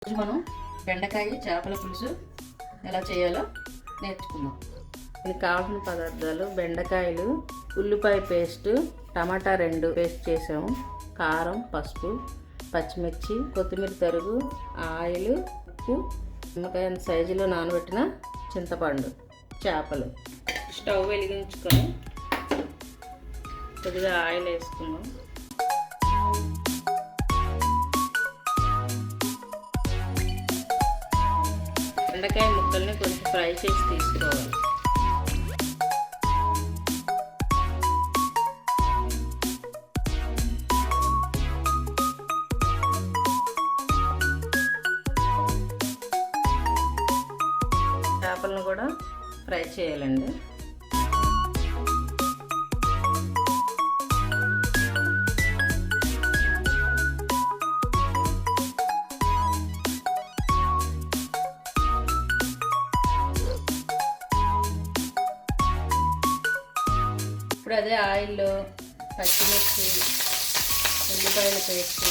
రోజు మనం బెండకాయ చేపల పులుసు ఎలా చేయాలో నేర్చుకుందాం. దీనికి కావాల్సిన పదార్థాలు: బెండకాయలు, ఉల్లిపాయ పేస్టు, టమాటా 2 పేస్ట్ చేసాము, కారం, పసుపు, పచ్చిమిర్చి, కొత్తిమీర తరుగు, ఆయిల్, ఉప్పు, నిమ్మకాయ సైజులో నానబెట్టిన చింతపండు, చేపలు. స్టవ్ వెలిగించుకొని కొద్దిగా ఆయిల్ వేసుకుందాం. బెండకాయ ముక్కల్ని కొంచెం ఫ్రై చేసి తీసుకోవాలి. చేపలను కూడా ఫ్రై చేయాలండి. ఇప్పుడు అదే ఆయిల్లో పచ్చిమిర్చి, ఉల్లిపాయల పేస్ట్,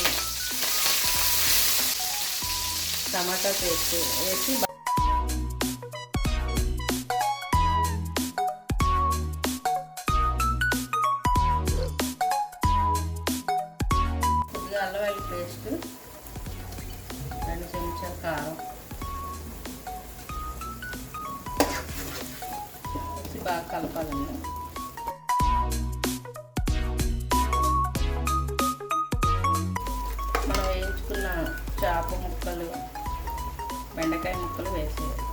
టమాటా పేస్ట్ వేసి కొద్దిగా అల్లం వెల్లుల్లి పేస్ట్, 2 చెంచాల కారం వేసి బాగా కలపాలండి. మనం వేయించుకున్న చేప ముక్కలు, బెండకాయ ముక్కలు వేసేయాలి.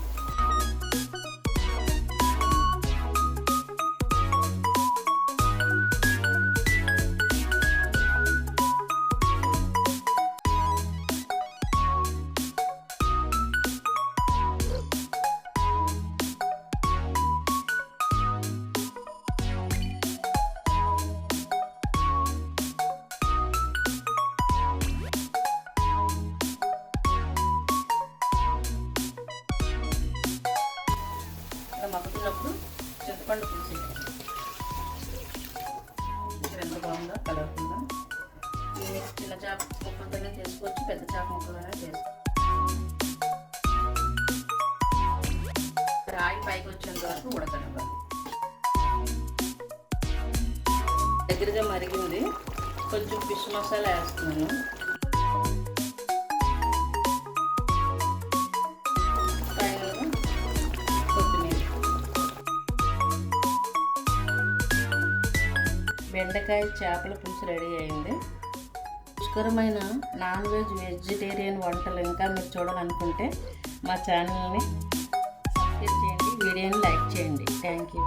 మగ్గుతున్నప్పుడు చింతపండు పులుసు ఎంత బాగుందో కలవకుండా. ఈ చిన్న చేప ముక్కలతోనే చేసుకోవచ్చు, పెద్ద చేప ముక్కలనే చేసుకోవచ్చు. రాయి పైకి వచ్చేంత వరకు ఉడకనివ్వాలి. దగ్గరగా మరిగింది, కొంచెం ఫిష్ మసాలా వేస్తున్నాను. బెండకాయ చేపల పులుసు రెడీ అయింది. రుచికరమైన నాన్ వెజ్, వెజిటేరియన్ వంటలు ఇంకా మీరు చూడాలనుకుంటే మా ఛానల్ని సబ్స్క్రైబ్ చేయండి, వీడియోని లైక్ చేయండి. Thank you.